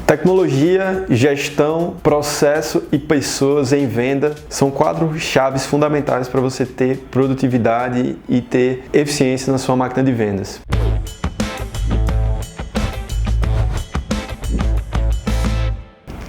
Tecnologia, gestão, processo e pessoas em venda são quatro chaves fundamentais para você ter produtividade e ter eficiência na sua máquina de vendas.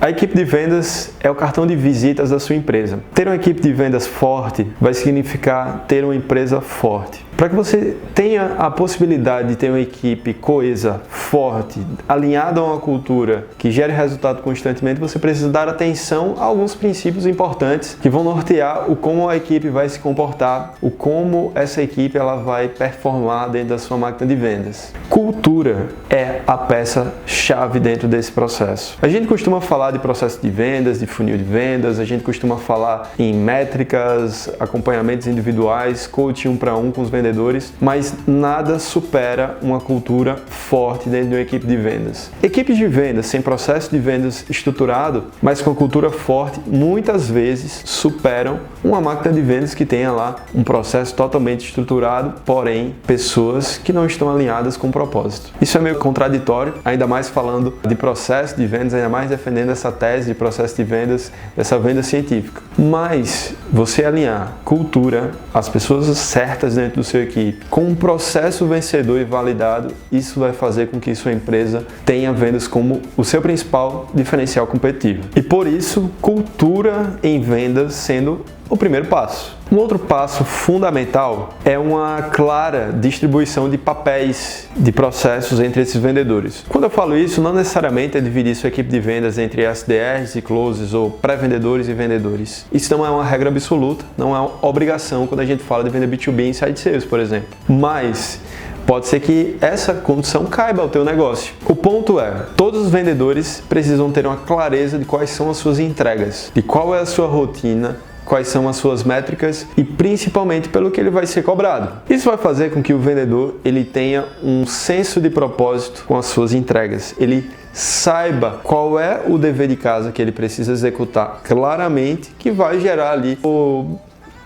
A equipe de vendas é o cartão de visitas da sua empresa. Ter uma equipe de vendas forte vai significar ter uma empresa forte. Para que você tenha a possibilidade de ter uma equipe coesa, forte, alinhada a uma cultura que gere resultado constantemente, você precisa dar atenção a alguns princípios importantes que vão nortear o como a equipe vai se comportar, o como essa equipe ela vai performar dentro da sua máquina de vendas. Cultura é a peça-chave dentro desse processo. A gente costuma falar de processo de vendas, de funil de vendas, a gente costuma falar em métricas, acompanhamentos individuais, coaching 1 para 1 com os vendedores, mas nada supera uma cultura forte dentro de uma equipe de vendas. Equipes de vendas sem processo de vendas estruturado, mas com cultura forte, muitas vezes superam uma máquina de vendas que tenha lá um processo totalmente estruturado, porém pessoas que não estão alinhadas com o propósito. Isso é meio contraditório, ainda mais falando de processo de vendas, ainda mais defendendo essa tese de processo de vendas, dessa venda científica. Mas você alinhar cultura, as pessoas certas dentro do seu equipe, com um processo vencedor e validado, isso vai fazer com que sua empresa tenha vendas como o seu principal diferencial competitivo. E por isso, cultura em vendas sendo o primeiro passo. Um outro passo fundamental é uma clara distribuição de papéis, de processos entre esses vendedores. Quando eu falo isso, não necessariamente é dividir sua equipe de vendas entre SDRs e closes ou pré-vendedores e vendedores. Isso não é uma regra absoluta, não é uma obrigação quando a gente fala de vender B2B em inside sales, por exemplo. Mas pode ser que essa condição caiba ao teu negócio. O ponto é, todos os vendedores precisam ter uma clareza de quais são as suas entregas, de qual é a sua rotina, quais são as suas métricas e principalmente pelo que ele vai ser cobrado. Isso vai fazer com que o vendedor ele tenha um senso de propósito com as suas entregas. Ele saiba qual é o dever de casa que ele precisa executar claramente, que vai gerar ali o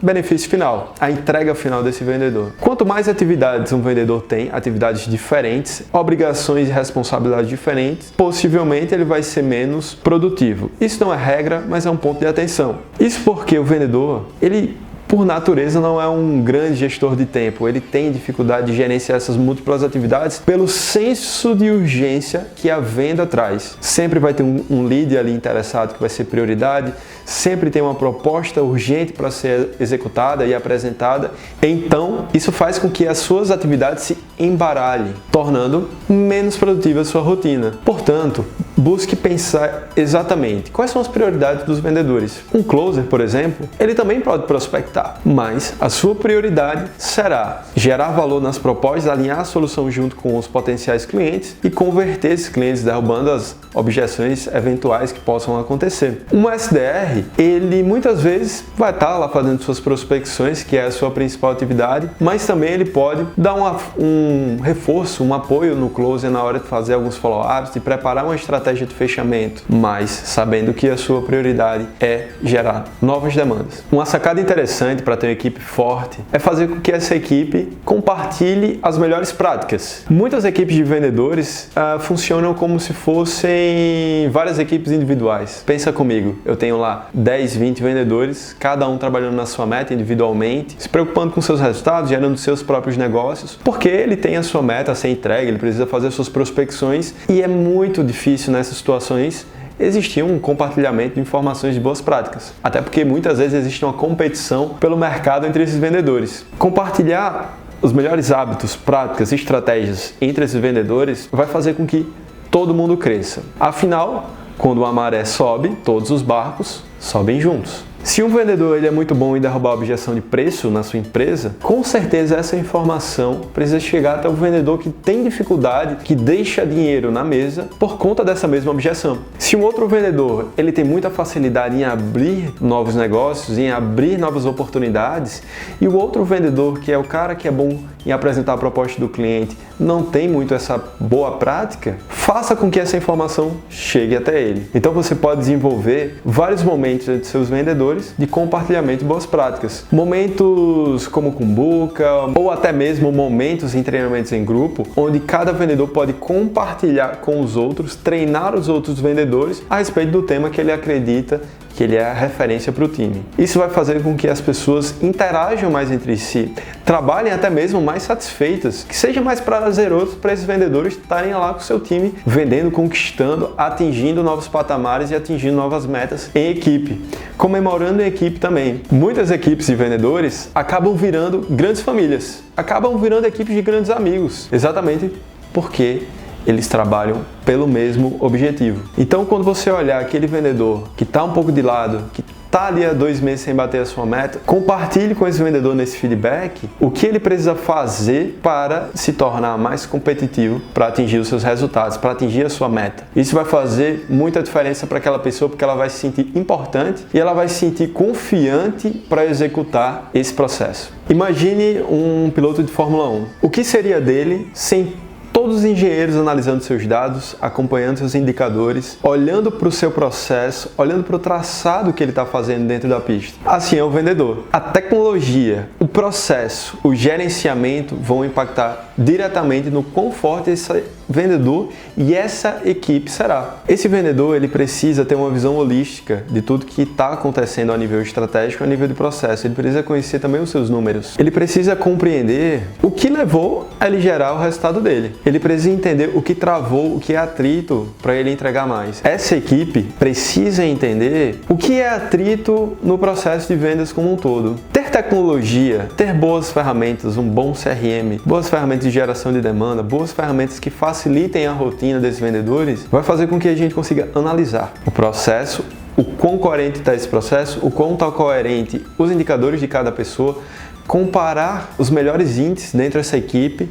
benefício final, a entrega final desse vendedor. Quanto mais atividades um vendedor tem, atividades diferentes, obrigações e responsabilidades diferentes, possivelmente ele vai ser menos produtivo. Isso não é regra, mas é um ponto de atenção. Isso porque o vendedor, ele por natureza não é um grande gestor de tempo, ele tem dificuldade de gerenciar essas múltiplas atividades pelo senso de urgência que a venda traz. Sempre vai ter um lead ali interessado que vai ser prioridade, sempre tem uma proposta urgente para ser executada e apresentada, então isso faz com que as suas atividades se embaralhem, tornando menos produtiva a sua rotina. Portanto, busque pensar exatamente quais são as prioridades dos vendedores. Um closer, por exemplo, ele também pode prospectar, mas a sua prioridade será gerar valor nas propostas, alinhar a solução junto com os potenciais clientes e converter esses clientes, derrubando as objeções eventuais que possam acontecer. Um SDR, ele muitas vezes vai estar lá fazendo suas prospecções, que é a sua principal atividade, mas também ele pode dar um reforço, um apoio no closer na hora de fazer alguns follow-ups, de preparar uma estratégia de fechamento, mas sabendo que a sua prioridade é gerar novas demandas. Uma sacada interessante para ter uma equipe forte é fazer com que essa equipe compartilhe as melhores práticas. Muitas equipes de vendedores funcionam como se fossem várias equipes individuais. Pensa comigo, eu tenho lá 10, 20 vendedores, cada um trabalhando na sua meta individualmente, se preocupando com seus resultados, gerando seus próprios negócios, porque ele tem a sua meta a ser entregue, ele precisa fazer suas prospecções e é muito difícil nessas situações existir um compartilhamento de informações de boas práticas. Até porque muitas vezes existe uma competição pelo mercado entre esses vendedores. Compartilhar os melhores hábitos, práticas e estratégias entre esses vendedores vai fazer com que todo mundo cresça. Afinal, quando a maré sobe, todos os barcos sobem juntos. Se um vendedor ele é muito bom em derrubar a objeção de preço na sua empresa, com certeza essa informação precisa chegar até o vendedor que tem dificuldade, que deixa dinheiro na mesa por conta dessa mesma objeção. Se um outro vendedor ele tem muita facilidade em abrir novos negócios, em abrir novas oportunidades, e o outro vendedor que é o cara que é bom em apresentar a proposta do cliente não tem muito essa boa prática, faça com que essa informação chegue até ele. Então você pode desenvolver vários momentos entre seus vendedores de compartilhamento de boas práticas. Momentos como Kumbuka, ou até mesmo momentos em treinamentos em grupo, onde cada vendedor pode compartilhar com os outros, treinar os outros vendedores a respeito do tema que ele acredita que ele é a referência para o time. Isso vai fazer com que as pessoas interajam mais entre si, trabalhem até mesmo mais satisfeitas, que seja mais prazeroso para esses vendedores estarem lá com o seu time, vendendo, conquistando, atingindo novos patamares e atingindo novas metas em equipe, comemorando em equipe também. Muitas equipes de vendedores acabam virando grandes famílias, acabam virando equipes de grandes amigos, exatamente porque eles trabalham pelo mesmo objetivo. Então, quando você olhar aquele vendedor que está um pouco de lado, que está ali há 2 meses sem bater a sua meta, compartilhe com esse vendedor nesse feedback o que ele precisa fazer para se tornar mais competitivo, para atingir os seus resultados, para atingir a sua meta. Isso vai fazer muita diferença para aquela pessoa, porque ela vai se sentir importante e ela vai se sentir confiante para executar esse processo. Imagine um piloto de Fórmula 1. O que seria dele sem todos os engenheiros analisando seus dados, acompanhando seus indicadores, olhando para o seu processo, olhando para o traçado que ele está fazendo dentro da pista? Assim é o vendedor. A tecnologia, o processo, o gerenciamento vão impactar diretamente no quão forte esse vendedor e essa equipe será. Esse vendedor ele precisa ter uma visão holística de tudo que está acontecendo a nível estratégico, a nível de processo. Ele precisa conhecer também os seus números. Ele precisa compreender o que levou a ele gerar o resultado dele. Ele precisa entender o que travou, o que é atrito para ele entregar mais. Essa equipe precisa entender o que é atrito no processo de vendas como um todo. Ter tecnologia, ter boas ferramentas, um bom CRM, boas ferramentas de geração de demanda, boas ferramentas que facilitem a rotina desses vendedores, vai fazer com que a gente consiga analisar o processo, o quão coerente está esse processo, o quão está coerente os indicadores de cada pessoa, comparar os melhores índices dentro dessa equipe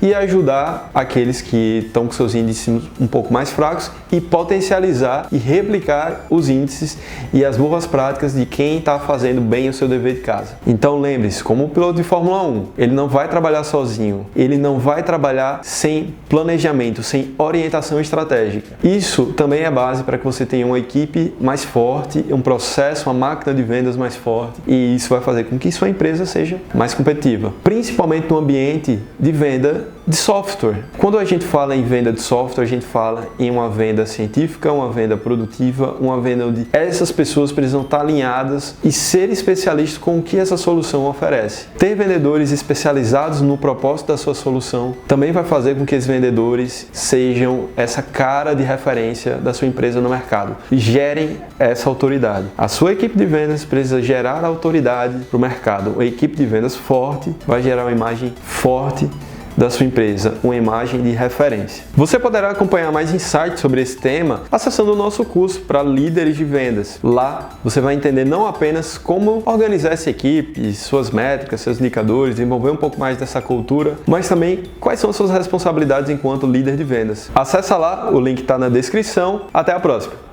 e ajudar aqueles que estão com seus índices um pouco mais fracos e potencializar e replicar os índices e as boas práticas de quem está fazendo bem o seu dever de casa. Então lembre-se, como piloto de Fórmula 1, ele não vai trabalhar sozinho, ele não vai trabalhar sem planejamento, sem orientação estratégica. Isso também é base para que você tenha uma equipe mais forte, um processo, uma máquina de vendas mais forte, e isso vai fazer com que sua empresa seja mais competitiva, principalmente no ambiente de venda de software. Quando a gente fala em venda de software, a gente fala em uma venda científica, uma venda produtiva, uma venda onde essas pessoas precisam estar alinhadas e ser especialistas com o que essa solução oferece. Ter vendedores especializados no propósito da sua solução também vai fazer com que esses vendedores sejam essa cara de referência da sua empresa no mercado e gerem essa autoridade. A sua equipe de vendas precisa gerar autoridade para o mercado. A equipe de vendas forte vai gerar uma imagem forte da sua empresa, uma imagem de referência. Você poderá acompanhar mais insights sobre esse tema acessando o nosso curso para líderes de vendas. Lá você vai entender não apenas como organizar essa equipe, suas métricas, seus indicadores, desenvolver um pouco mais dessa cultura, mas também quais são as suas responsabilidades enquanto líder de vendas. Acessa lá, o link está na descrição. Até a próxima!